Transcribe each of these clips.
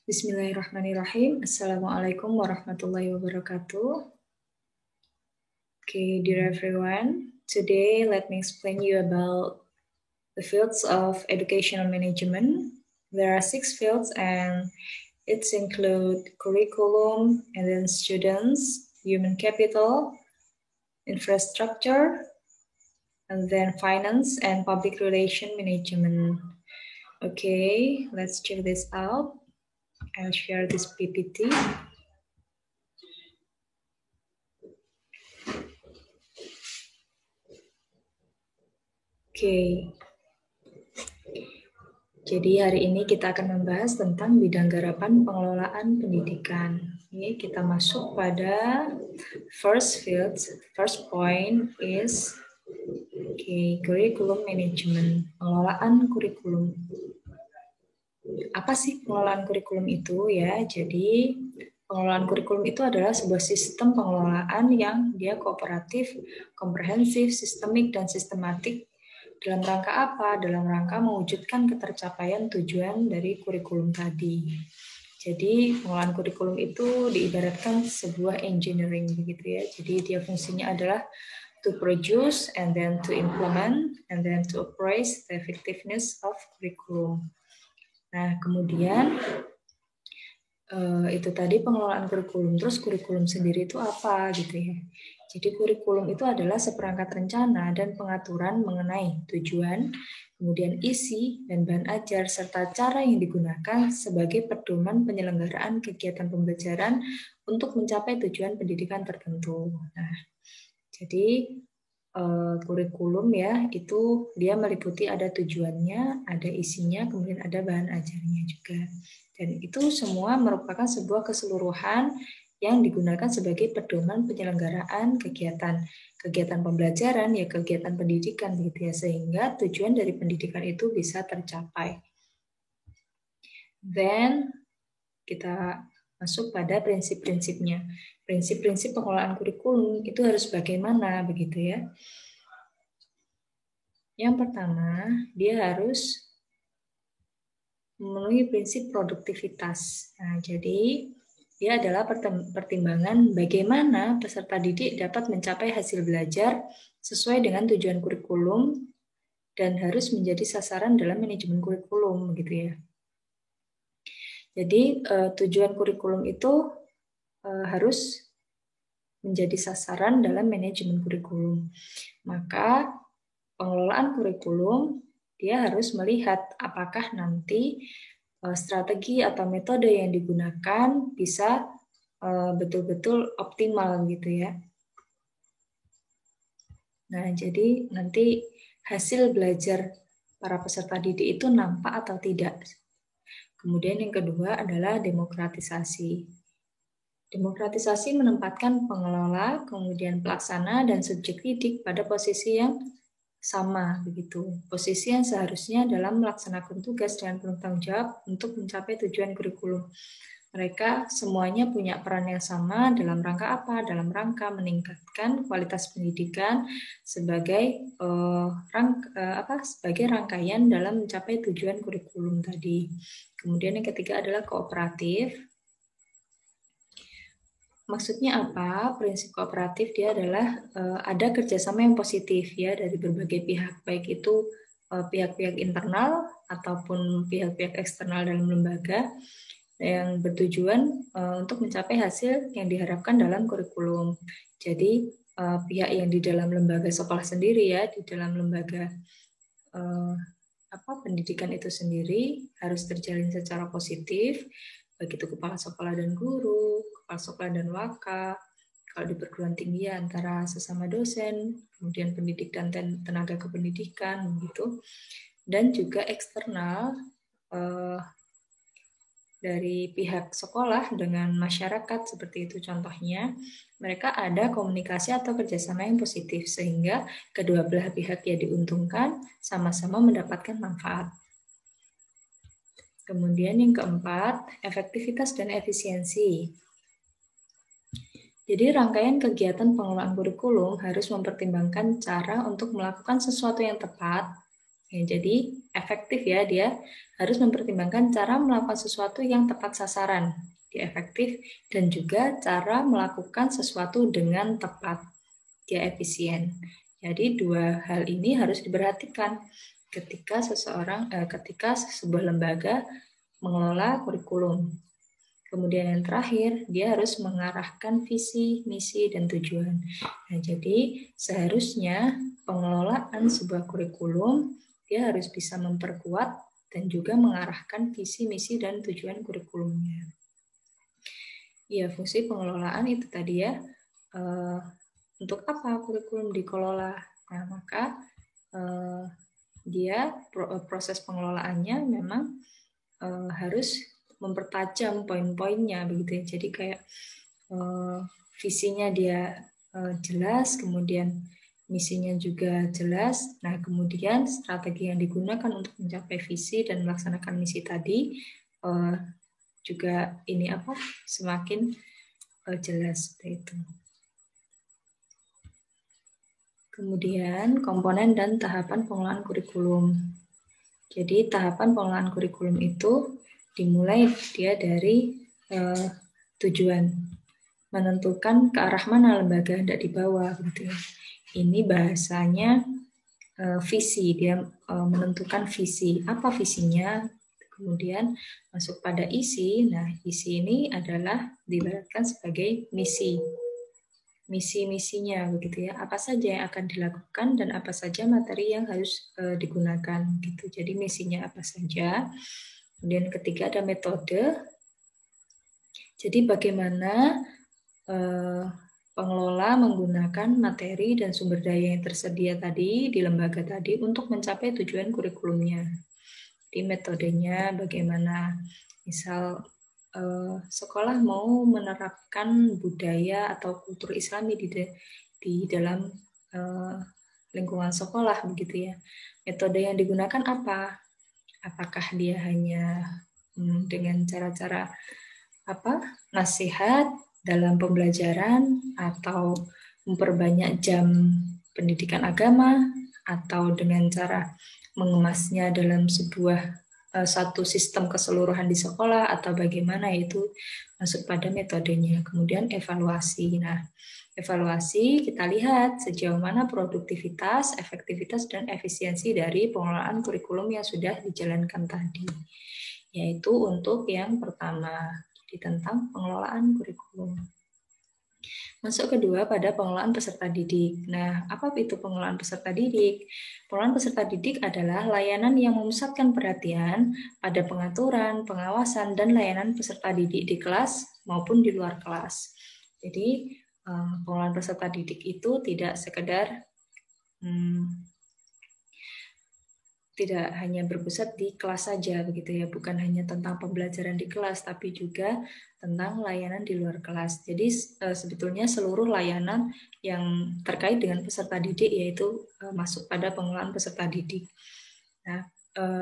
Bismillahirrahmanirrahim. Assalamualaikum warahmatullahi wabarakatuh. Okay, dear everyone, today let me explain you about the fields of educational management. There are 6 fields and it's include curriculum and then students, human capital, infrastructure, and then finance and public relation management. Okay, let's check this out. I'll share this PPT. Oke, jadi hari ini kita akan membahas tentang bidang garapan pengelolaan pendidikan. Ini kita masuk pada first field. First point is curriculum management, pengelolaan kurikulum. Apa sih pengelolaan kurikulum itu ya? Jadi pengelolaan kurikulum itu adalah sebuah sistem pengelolaan yang dia kooperatif, komprehensif, sistemik, dan sistematik. Dalam rangka apa? Dalam rangka mewujudkan ketercapaian tujuan dari kurikulum tadi. Jadi pengelolaan kurikulum itu diibaratkan sebuah engineering begitu ya. Jadi dia fungsinya adalah to produce and then to implement and then to appraise the effectiveness of curriculum. Nah, kemudian itu tadi pengelolaan kurikulum. Terus kurikulum sendiri itu apa gitu ya. Jadi kurikulum itu adalah seperangkat rencana dan pengaturan mengenai tujuan, kemudian isi dan bahan ajar, serta cara yang digunakan sebagai pedoman penyelenggaraan kegiatan pembelajaran untuk mencapai tujuan pendidikan tertentu. Nah, jadi kurikulum ya, itu dia meliputi ada tujuannya, ada isinya, kemudian ada bahan ajarnya juga. Dan itu semua merupakan sebuah keseluruhan yang digunakan sebagai pedoman penyelenggaraan kegiatan pembelajaran, ya kegiatan pendidikan gitu ya, sehingga tujuan dari pendidikan itu bisa tercapai. Then kita masuk pada prinsip-prinsipnya. Prinsip-prinsip pengelolaan kurikulum itu harus bagaimana begitu ya. Yang pertama, dia harus memenuhi prinsip produktivitas. Nah, jadi dia adalah pertimbangan bagaimana peserta didik dapat mencapai hasil belajar sesuai dengan tujuan kurikulum dan harus menjadi sasaran dalam manajemen kurikulum, gitu ya. Jadi tujuan kurikulum itu harus menjadi sasaran dalam manajemen kurikulum. Maka pengelolaan kurikulum dia harus melihat apakah nanti strategi atau metode yang digunakan bisa betul-betul optimal gitu ya. Nah, jadi nanti hasil belajar para peserta didik itu nampak atau tidak. Kemudian yang kedua adalah demokratisasi. Demokratisasi menempatkan pengelola, kemudian pelaksana, dan subjek didik pada posisi yang sama begitu. Posisi yang seharusnya dalam melaksanakan tugas dengan penuh tanggung jawab untuk mencapai tujuan kurikulum. Mereka semuanya punya peran yang sama dalam rangka apa? Dalam rangka meningkatkan kualitas pendidikan sebagai sebagai rangkaian dalam mencapai tujuan kurikulum tadi. Kemudian yang ketiga adalah kooperatif. Maksudnya apa? Prinsip kooperatif dia adalah ada kerjasama yang positif ya dari berbagai pihak, baik itu pihak-pihak internal ataupun pihak-pihak eksternal dalam lembaga yang bertujuan untuk mencapai hasil yang diharapkan dalam kurikulum. Jadi pihak yang di dalam lembaga sekolah sendiri ya, di dalam lembaga pendidikan itu sendiri harus terjalin secara positif. Begitu kepala sekolah dan guru, kepala sekolah dan waka, kalau di perguruan tinggi antara sesama dosen, kemudian pendidik dan tenaga kependidikan, gitu. Dan juga eksternal dari pihak sekolah dengan masyarakat, seperti itu contohnya, mereka ada komunikasi atau kerjasama yang positif, sehingga kedua belah pihak yang diuntungkan sama-sama mendapatkan manfaat. Kemudian yang keempat, efektivitas dan efisiensi. Jadi rangkaian kegiatan pengelolaan kurikulum harus mempertimbangkan cara untuk melakukan sesuatu yang tepat. Ya, jadi efektif ya, dia harus mempertimbangkan cara melakukan sesuatu yang tepat sasaran, dia efektif, dan juga cara melakukan sesuatu dengan tepat, dia efisien. Jadi dua hal ini harus diperhatikan ketika ketika sebuah lembaga mengelola kurikulum. Kemudian yang terakhir, dia harus mengarahkan visi, misi, dan tujuan. Nah, jadi seharusnya pengelolaan sebuah kurikulum, dia harus bisa memperkuat dan juga mengarahkan visi, misi, dan tujuan kurikulumnya. Ya, fungsi pengelolaan itu tadi ya, untuk apa kurikulum dikelola. Nah, maka proses pengelolaannya memang harus mempertajam poin-poinnya begitu ya. Jadi kayak visinya dia jelas, kemudian misinya juga jelas. Nah, kemudian strategi yang digunakan untuk mencapai visi dan melaksanakan misi tadi juga semakin jelas seperti itu. Kemudian komponen dan tahapan pengelolaan kurikulum. Jadi tahapan pengelolaan kurikulum itu dimulai dia dari tujuan, menentukan ke arah mana lembaga hendak dibawa gitu ya. Ini bahasanya visi, dia menentukan visi. Apa visinya? Kemudian masuk pada isi. Nah, isi ini adalah diibaratkan sebagai misi. Misi-misinya begitu ya. Apa saja yang akan dilakukan dan apa saja materi yang harus digunakan gitu. Jadi misinya apa saja. Kemudian ketiga ada metode. Jadi bagaimana pengelola menggunakan materi dan sumber daya yang tersedia tadi di lembaga tadi untuk mencapai tujuan kurikulumnya. Jadi metodenya bagaimana, misal sekolah mau menerapkan budaya atau kultur Islami di dalam lingkungan sekolah begitu ya. Metode yang digunakan apa? Apakah dia hanya dengan cara-cara nasihat dalam pembelajaran atau memperbanyak jam pendidikan agama atau dengan cara mengemasnya dalam satu sistem keseluruhan di sekolah atau bagaimana, itu masuk pada metodenya. Kemudian evaluasi. Nah, evaluasi kita lihat sejauh mana produktivitas, efektivitas, dan efisiensi dari pengelolaan kurikulum yang sudah dijalankan tadi. Yaitu untuk yang pertama, jadi tentang pengelolaan kurikulum. Masuk kedua pada pengelolaan peserta didik. Nah, apa itu pengelolaan peserta didik? Pengelolaan peserta didik adalah layanan yang memusatkan perhatian pada pengaturan, pengawasan, dan layanan peserta didik di kelas maupun di luar kelas. Jadi, pengelolaan peserta didik itu tidak sekedar tidak hanya berpusat di kelas saja begitu ya, bukan hanya tentang pembelajaran di kelas tapi juga tentang layanan di luar kelas. Jadi sebetulnya seluruh layanan yang terkait dengan peserta didik yaitu masuk pada pengelolaan peserta didik. Nah,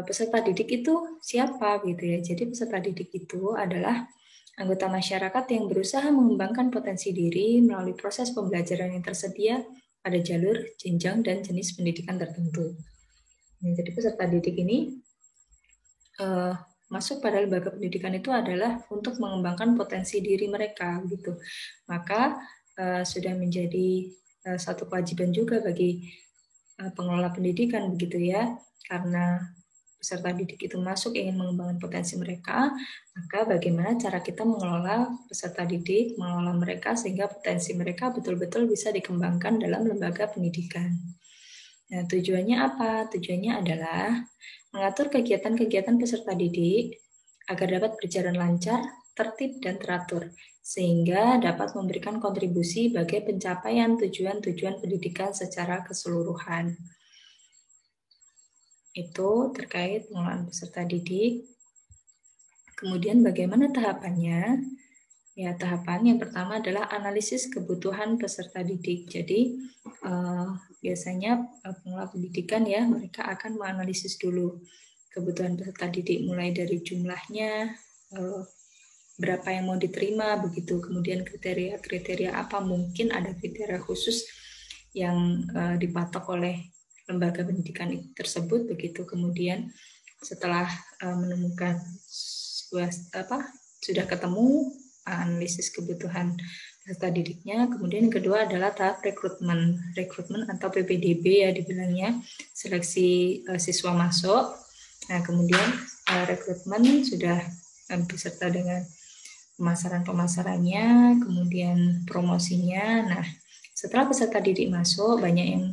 peserta didik itu siapa gitu ya? Jadi peserta didik itu adalah anggota masyarakat yang berusaha mengembangkan potensi diri melalui proses pembelajaran yang tersedia pada jalur, jenjang, dan jenis pendidikan tertentu. Jadi peserta didik ini masuk pada lembaga pendidikan itu adalah untuk mengembangkan potensi diri mereka gitu. Maka sudah menjadi satu kewajiban juga bagi pengelola pendidikan begitu ya, karena peserta didik itu masuk ingin mengembangkan potensi mereka, maka bagaimana cara kita mengelola peserta didik, mengelola mereka sehingga potensi mereka betul-betul bisa dikembangkan dalam lembaga pendidikan. Nah, tujuannya apa? Tujuannya adalah mengatur kegiatan-kegiatan peserta didik agar dapat berjalan lancar, tertib, dan teratur, sehingga dapat memberikan kontribusi bagi pencapaian tujuan-tujuan pendidikan secara keseluruhan. Itu terkait pengelolaan peserta didik. Kemudian bagaimana tahapannya? Ya, tahapan yang pertama adalah analisis kebutuhan peserta didik. Jadi biasanya pengelola pendidikan ya, mereka akan menganalisis dulu kebutuhan peserta didik, mulai dari jumlahnya, berapa yang mau diterima, begitu. Kemudian kriteria-kriteria apa, mungkin ada kriteria khusus yang dipatok oleh lembaga pendidikan tersebut begitu. Kemudian setelah menemukan sudah ketemu analisis kebutuhan peserta didiknya, kemudian yang kedua adalah tahap rekrutmen atau PPDB ya dibilangnya, seleksi siswa masuk. Nah kemudian rekrutmen sudah beserta dengan pemasarannya, kemudian promosinya. Nah setelah peserta didik masuk, banyak yang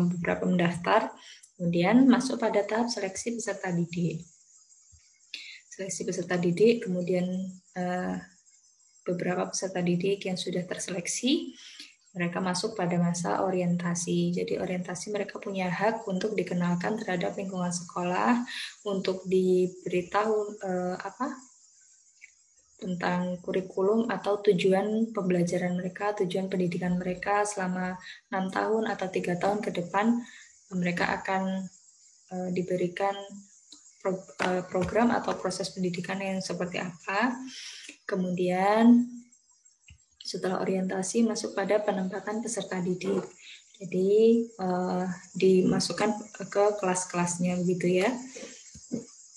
beberapa mendaftar, kemudian masuk pada tahap seleksi peserta didik. Seleksi peserta didik, kemudian beberapa peserta didik yang sudah terseleksi, mereka masuk pada masa orientasi. Jadi orientasi mereka punya hak untuk dikenalkan terhadap lingkungan sekolah, untuk diberitahu tentang kurikulum atau tujuan pembelajaran mereka, tujuan pendidikan mereka selama 6 tahun atau 3 tahun ke depan. Mereka akan diberikan program atau proses pendidikan yang seperti apa. Kemudian setelah orientasi masuk pada penempatan peserta didik. Jadi dimasukkan ke kelas-kelasnya begitu ya.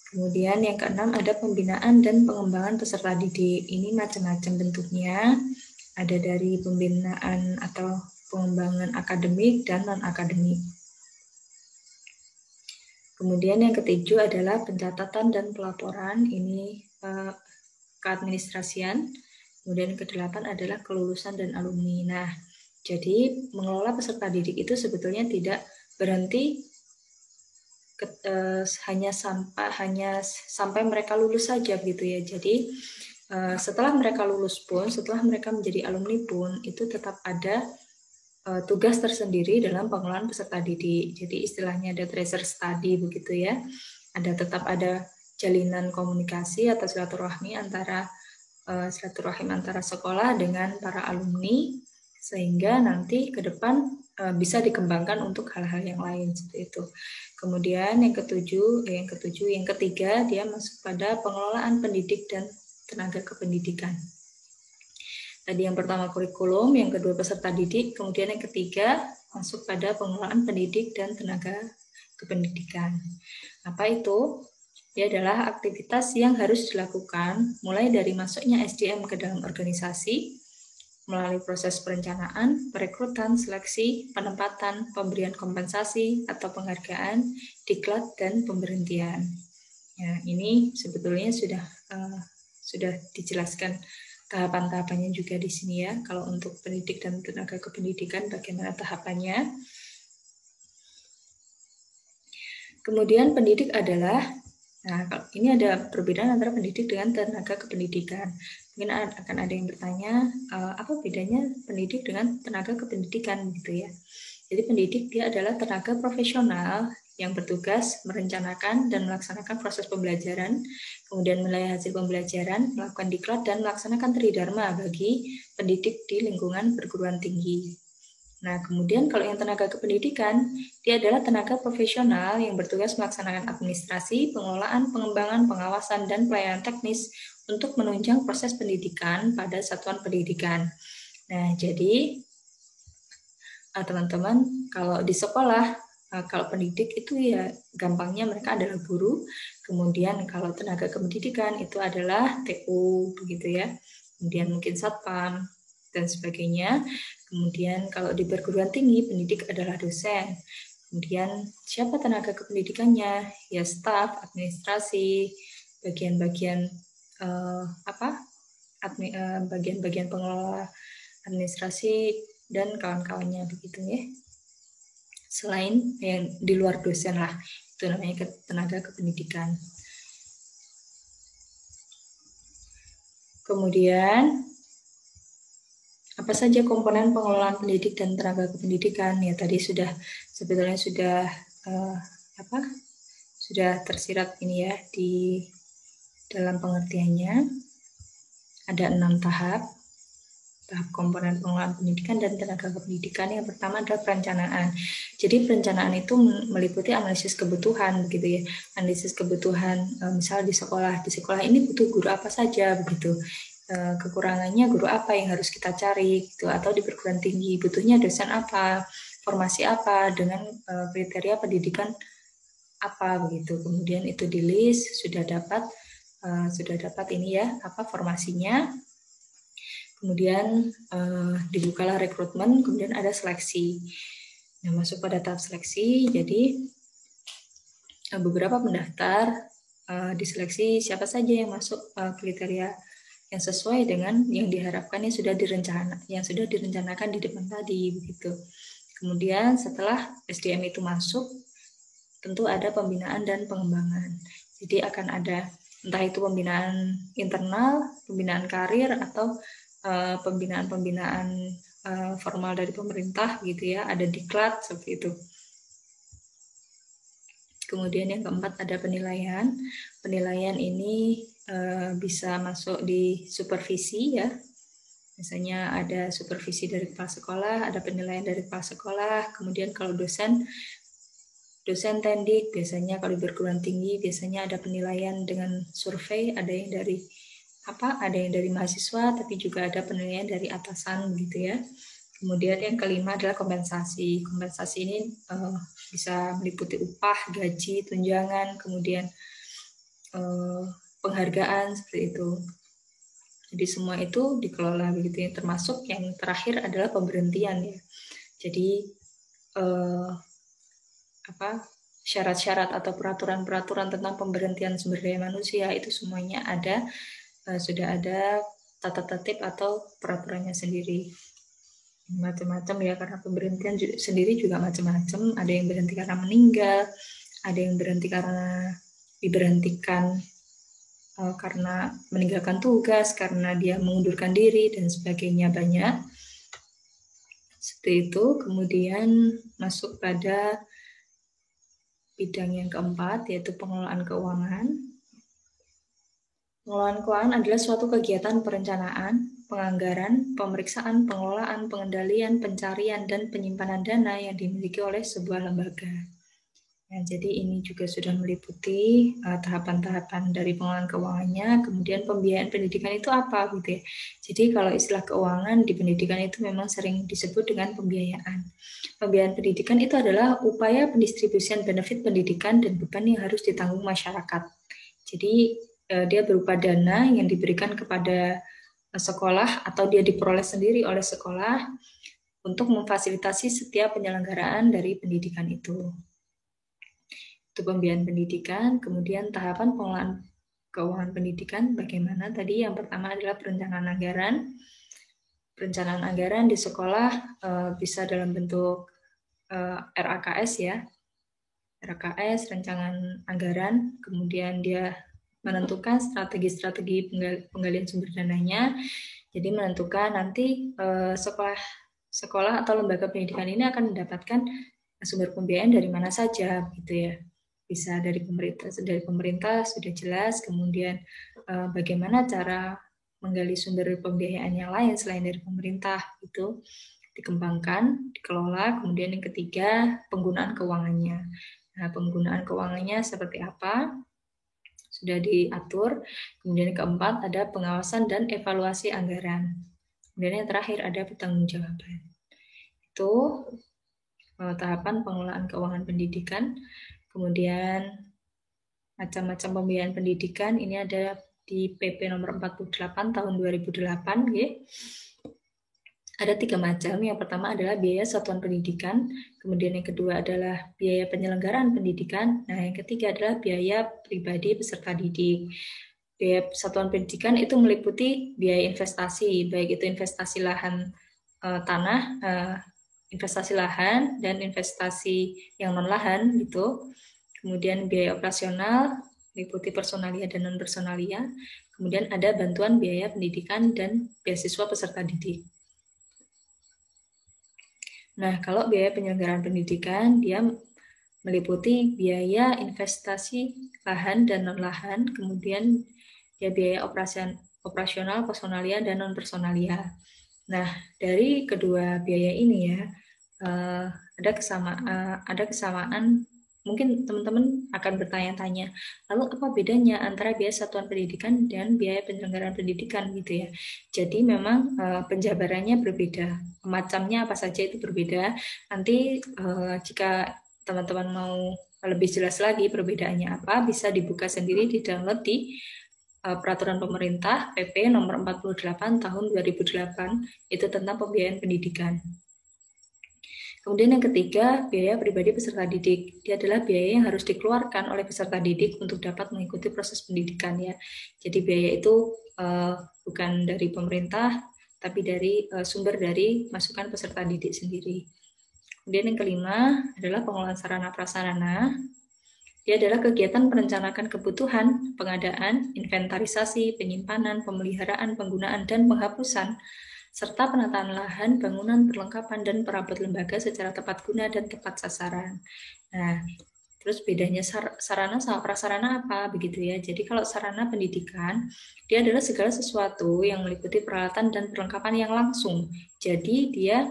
Kemudian yang keenam ada pembinaan dan pengembangan peserta didik. Ini macam-macam bentuknya. Ada dari pembinaan atau pengembangan akademik dan non-akademik. Kemudian yang ketujuh adalah pencatatan dan pelaporan, ini keadministrasian. Kemudian yang kedelapan adalah kelulusan dan alumni. Nah, jadi mengelola peserta didik itu sebetulnya tidak berhenti hanya sampai mereka lulus saja gitu ya. Jadi setelah mereka lulus pun, setelah mereka menjadi alumni pun, itu tetap ada tugas tersendiri dalam pengelolaan peserta didik. Jadi istilahnya ada tracer study begitu ya. Tetap ada jalinan komunikasi atau silaturahim antara sekolah dengan para alumni, sehingga nanti ke depan bisa dikembangkan untuk hal-hal yang lain seperti itu. Kemudian yang ketiga dia masuk pada pengelolaan pendidik dan tenaga kependidikan. Tadi yang pertama kurikulum, yang kedua peserta didik, kemudian yang ketiga masuk pada pengelolaan pendidik dan tenaga kependidikan. Apa itu? Dia adalah aktivitas yang harus dilakukan mulai dari masuknya SDM ke dalam organisasi, melalui proses perencanaan, perekrutan, seleksi, penempatan, pemberian kompensasi atau penghargaan, diklat, dan pemberhentian. Ya, ini sebetulnya sudah dijelaskan tahapan-tahapannya juga di sini ya. Kalau untuk pendidik dan tenaga kependidikan bagaimana tahapannya. Kemudian pendidik adalah, ini ada perbedaan antara pendidik dengan tenaga kependidikan. Mungkin akan ada yang bertanya, apa bedanya pendidik dengan tenaga kependidikan gitu ya. Jadi pendidik dia adalah tenaga profesional yang bertugas merencanakan dan melaksanakan proses pembelajaran, kemudian menilai hasil pembelajaran, melakukan diklat, dan melaksanakan tridharma bagi pendidik di lingkungan perguruan tinggi. Nah, kemudian kalau yang tenaga kependidikan, dia adalah tenaga profesional yang bertugas melaksanakan administrasi, pengelolaan, pengembangan, pengawasan, dan pelayanan teknis untuk menunjang proses pendidikan pada satuan pendidikan. Nah, jadi teman-teman, kalau di sekolah, kalau pendidik itu ya gampangnya mereka adalah guru, kemudian kalau tenaga kependidikan itu adalah TU begitu ya, kemudian mungkin satpam dan sebagainya. Kemudian kalau di perguruan tinggi pendidik adalah dosen. Kemudian siapa tenaga kependidikannya? Ya staf, administrasi, bagian-bagian bagian-bagian pengelola administrasi dan kawan-kawannya begitu ya. Selain yang di luar dosen lah, itu namanya tenaga kependidikan. Kemudian apa saja komponen pengelolaan pendidik dan tenaga kependidikan? Ya tadi sebetulnya sudah tersirat ini ya di dalam pengertiannya. Ada 6 tahap komponen pengelolaan pendidikan dan tenaga kependidikan. Yang pertama adalah perencanaan. Jadi perencanaan itu meliputi analisis kebutuhan begitu ya. Analisis kebutuhan misal di sekolah ini butuh guru apa saja begitu. Kekurangannya guru apa yang harus kita cari gitu, atau di perguruan tinggi butuhnya dosen apa, formasi apa dengan kriteria pendidikan apa begitu. Kemudian itu di list, sudah dapat ini ya apa formasinya. Kemudian dibukalah rekrutmen, kemudian ada seleksi. Nah, masuk pada tahap seleksi, jadi beberapa pendaftar diseleksi siapa saja yang masuk kriteria yang sesuai dengan yang diharapkan yang sudah direncanakan di depan tadi begitu. Kemudian setelah SDM itu masuk, tentu ada pembinaan dan pengembangan. Jadi akan ada entah itu pembinaan internal, pembinaan karir atau pembinaan formal dari pemerintah gitu ya, ada diklat seperti itu. Kemudian yang keempat ada penilaian. Penilaian ini bisa masuk di supervisi ya. Misalnya ada supervisi dari kepala sekolah, ada penilaian dari kepala sekolah. Kemudian kalau dosen tendik biasanya kalau di perguruan tinggi biasanya ada penilaian dengan survei, ada yang dari mahasiswa, tapi juga ada penilaian dari atasan gitu ya. Kemudian yang kelima adalah kompensasi. Kompensasi ini bisa meliputi upah, gaji, tunjangan, kemudian penghargaan seperti itu. Jadi semua itu dikelola begitu ya. Termasuk yang terakhir adalah pemberhentian ya. Jadi syarat-syarat atau peraturan-peraturan tentang pemberhentian sumber daya manusia itu semuanya ada, sudah ada tata tertib atau peraturannya sendiri. Macam-macam ya, karena pemberhentian sendiri juga macam-macam. Ada yang berhenti karena meninggal, ada yang berhenti karena diberhentikan karena meninggalkan tugas, karena dia mengundurkan diri dan sebagainya, banyak. Seperti itu. Kemudian masuk pada bidang yang keempat, yaitu pengelolaan keuangan. Pengelolaan keuangan adalah suatu kegiatan perencanaan, penganggaran, pemeriksaan, pengelolaan, pengendalian, pencarian, dan penyimpanan dana yang dimiliki oleh sebuah lembaga. Nah, jadi ini juga sudah meliputi tahapan-tahapan dari pengelolaan keuangannya. Kemudian pembiayaan pendidikan itu apa gitu ya. Jadi kalau istilah keuangan di pendidikan itu memang sering disebut dengan pembiayaan. Pembiayaan pendidikan itu adalah upaya pendistribusian benefit pendidikan dan beban yang harus ditanggung masyarakat. Jadi dia berupa dana yang diberikan kepada sekolah atau dia diperoleh sendiri oleh sekolah untuk memfasilitasi setiap penyelenggaraan dari pendidikan itu. Itu pembiayaan pendidikan. Kemudian tahapan pengelolaan keuangan pendidikan bagaimana tadi? Yang pertama adalah perencanaan anggaran. Perencanaan anggaran di sekolah bisa dalam bentuk RAKS ya. RAKS, rencangan anggaran, kemudian dia menentukan strategi-strategi penggalian sumber dananya. Jadi menentukan nanti sekolah atau lembaga pendidikan ini akan mendapatkan sumber pembiayaan dari mana saja gitu ya. Bisa dari pemerintah sudah jelas, kemudian bagaimana cara menggali sumber pembiayaan yang lain selain dari pemerintah itu dikembangkan, dikelola. Kemudian yang ketiga, penggunaan keuangannya. Nah, penggunaan keuangannya seperti apa? Sudah diatur. Kemudian yang keempat ada pengawasan dan evaluasi anggaran. Kemudian yang terakhir ada pertanggungjawaban. Itu tahapan pengelolaan keuangan pendidikan. Kemudian macam-macam pembiayaan pendidikan ini ada di PP nomor 48 tahun 2008 ya. Ada 3 macam. Yang pertama adalah biaya satuan pendidikan, kemudian yang kedua adalah biaya penyelenggaraan pendidikan, nah yang ketiga adalah biaya pribadi peserta didik. Biaya satuan pendidikan itu meliputi biaya investasi, baik itu investasi lahan tanah, investasi lahan dan investasi yang non lahan gitu. Kemudian biaya operasional meliputi personalia dan non personalia. Kemudian ada bantuan biaya pendidikan dan beasiswa peserta didik. Nah, kalau biaya penyelenggaraan pendidikan, dia meliputi biaya investasi lahan dan non-lahan, kemudian dia biaya operasional, personalia, dan non-personalia. Nah, dari kedua biaya ini ya, ada kesamaan mungkin teman-teman akan bertanya-tanya, lalu apa bedanya antara biaya satuan pendidikan dan biaya penyelenggaraan pendidikan gitu ya. Jadi memang penjabarannya berbeda, macamnya apa saja itu berbeda. Nanti jika teman-teman mau lebih jelas lagi perbedaannya apa, bisa dibuka sendiri di download di Peraturan Pemerintah PP nomor 48 tahun 2008 itu tentang pembiayaan pendidikan. Kemudian yang ketiga, biaya pribadi peserta didik. Dia adalah biaya yang harus dikeluarkan oleh peserta didik untuk dapat mengikuti proses pendidikan ya. Jadi biaya itu bukan dari pemerintah, tapi dari sumber dari masukan peserta didik sendiri. Kemudian yang kelima adalah pengelolaan sarana prasarana. Dia adalah kegiatan merencanakan kebutuhan, pengadaan, inventarisasi, penyimpanan, pemeliharaan, penggunaan, dan penghapusan serta penataan lahan, bangunan, perlengkapan, dan perabot lembaga secara tepat guna dan tepat sasaran. Nah, terus bedanya sarana sama prasarana apa begitu ya. Jadi kalau sarana pendidikan, dia adalah segala sesuatu yang meliputi peralatan dan perlengkapan yang langsung. Jadi dia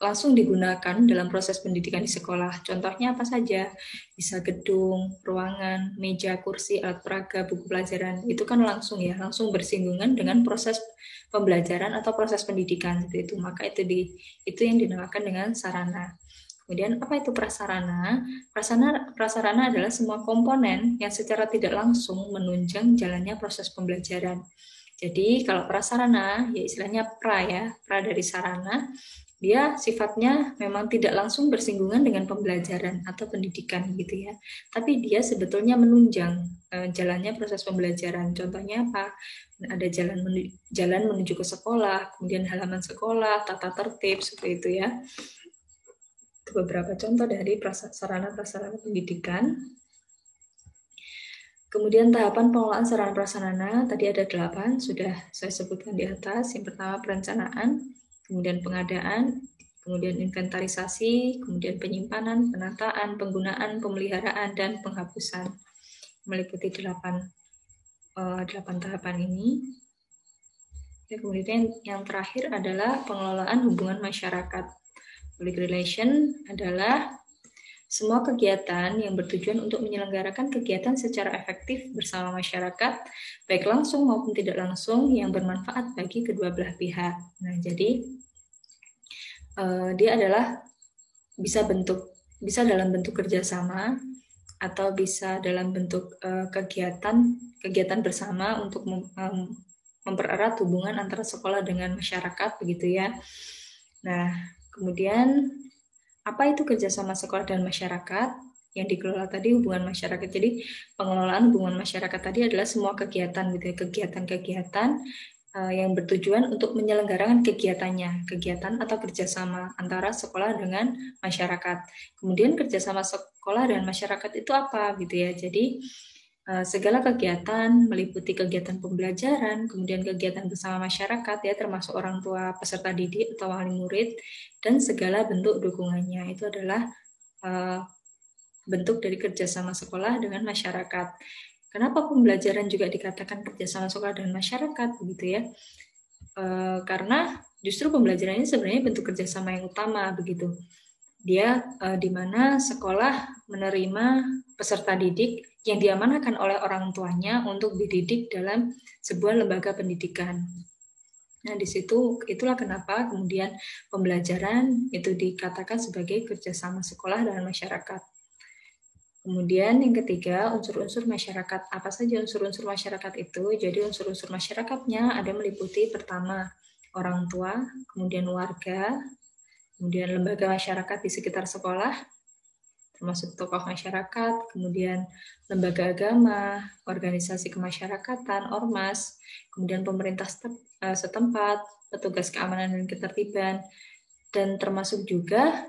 langsung digunakan dalam proses pendidikan di sekolah. Contohnya apa saja? Bisa gedung, ruangan, meja, kursi, alat peraga, buku pelajaran. Itu kan langsung ya, langsung bersinggungan dengan proses pembelajaran atau proses pendidikan seperti itu. Maka itu yang dinamakan dengan sarana. Kemudian apa itu prasarana? Prasarana adalah semua komponen yang secara tidak langsung menunjang jalannya proses pembelajaran. Jadi kalau prasarana, ya istilahnya pra dari sarana, dia sifatnya memang tidak langsung bersinggungan dengan pembelajaran atau pendidikan gitu ya. Tapi dia sebetulnya menunjang jalannya proses pembelajaran. Contohnya apa? Ada jalan menuju ke sekolah, kemudian halaman sekolah, tata tertib seperti itu ya. Itu beberapa contoh dari sarana-prasarana pendidikan. Kemudian tahapan pengelolaan sarana prasarana tadi ada 8, sudah saya sebutkan di atas. Yang pertama perencanaan, kemudian pengadaan, kemudian inventarisasi, kemudian penyimpanan, penataan, penggunaan, pemeliharaan, dan penghapusan. Meliputi 8 tahapan ini. Dan kemudian yang terakhir adalah pengelolaan hubungan masyarakat. Public relation adalah semua kegiatan yang bertujuan untuk menyelenggarakan kegiatan secara efektif bersama masyarakat, baik langsung maupun tidak langsung, yang bermanfaat bagi kedua belah pihak. Nah, jadi dia adalah bisa dalam bentuk kerjasama atau bisa dalam bentuk kegiatan bersama untuk mempererat hubungan antara sekolah dengan masyarakat, begitu ya. Nah, kemudian apa itu kerjasama sekolah dan masyarakat? Yang dikelola tadi hubungan masyarakat. Jadi pengelolaan hubungan masyarakat tadi adalah semua kegiatan gitu ya, kegiatan-kegiatan yang bertujuan untuk menyelenggarakan kegiatan atau kerjasama antara sekolah dengan masyarakat. Kemudian kerjasama sekolah dan masyarakat itu apa gitu ya? Jadi segala kegiatan meliputi kegiatan pembelajaran, kemudian kegiatan bersama masyarakat ya, termasuk orang tua, peserta didik atau wali murid, dan segala bentuk dukungannya. Itu adalah bentuk dari kerjasama sekolah dengan masyarakat. Kenapa pembelajaran juga dikatakan kerjasama sekolah dan masyarakat, begitu ya? Karena justru pembelajaran ini sebenarnya bentuk kerjasama yang utama, begitu. Dia di mana sekolah menerima peserta didik yang diamanahkan oleh orang tuanya untuk dididik dalam sebuah lembaga pendidikan. Nah, itulah kenapa kemudian pembelajaran itu dikatakan sebagai kerjasama sekolah dan masyarakat. Kemudian yang ketiga, unsur-unsur masyarakat. Apa saja unsur-unsur masyarakat itu? Jadi unsur-unsur masyarakatnya ada meliputi pertama orang tua, kemudian warga, kemudian lembaga masyarakat di sekitar sekolah, termasuk tokoh masyarakat, kemudian lembaga agama, organisasi kemasyarakatan, ormas, kemudian pemerintah setempat, petugas keamanan dan ketertiban, dan termasuk juga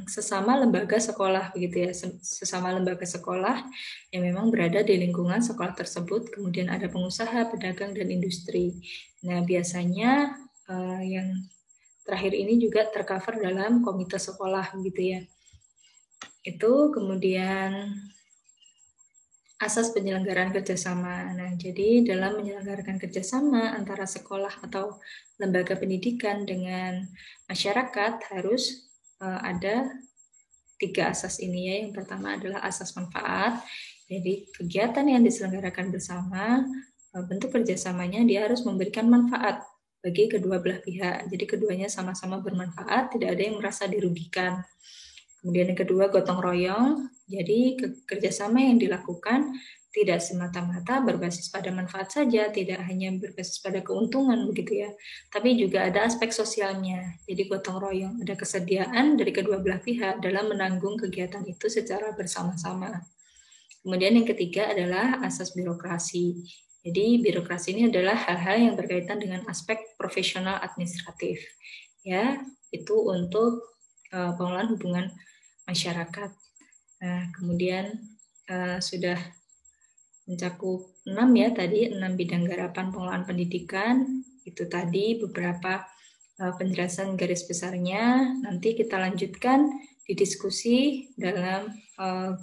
sesama lembaga sekolah begitu ya, sesama lembaga sekolah yang memang berada di lingkungan sekolah tersebut. Kemudian ada pengusaha, pedagang, dan industri. Nah, biasanya yang terakhir ini juga tercover dalam komite sekolah begitu ya. Itu kemudian asas penyelenggaraan kerjasama. Nah, jadi dalam menyelenggarakan kerjasama antara sekolah atau lembaga pendidikan dengan masyarakat harus ada tiga asas ini ya. Yang pertama adalah asas manfaat. Jadi kegiatan yang diselenggarakan bersama, bentuk kerjasamanya dia harus memberikan manfaat bagi kedua belah pihak. Jadi keduanya sama-sama bermanfaat, tidak ada yang merasa dirugikan. Kemudian yang kedua, gotong royong. Jadi kerjasama yang dilakukan tidak semata-mata berbasis pada manfaat saja, tidak hanya berbasis pada keuntungan begitu ya, tapi juga ada aspek sosialnya. Jadi gotong royong, ada kesediaan dari kedua belah pihak dalam menanggung kegiatan itu secara bersama-sama. Kemudian yang ketiga adalah asas birokrasi. Jadi birokrasi ini adalah hal-hal yang berkaitan dengan aspek profesional administratif. Ya, itu untuk pengelolaan hubungan masyarakat. Nah, kemudian sudah mencakup 6 ya tadi, 6 bidang garapan pengelolaan pendidikan. Itu tadi beberapa penjelasan garis besarnya. Nanti kita lanjutkan di diskusi dalam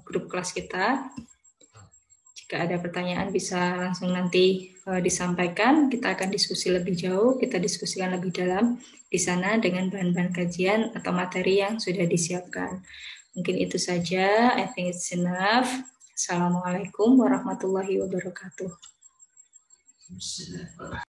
grup kelas kita. Jika ada pertanyaan bisa langsung nanti disampaikan. Kita akan diskusi lebih jauh, kita diskusikan lebih dalam di sana dengan bahan-bahan kajian atau materi yang sudah disiapkan. Mungkin itu saja. I think it's enough. Assalamualaikum warahmatullahi wabarakatuh.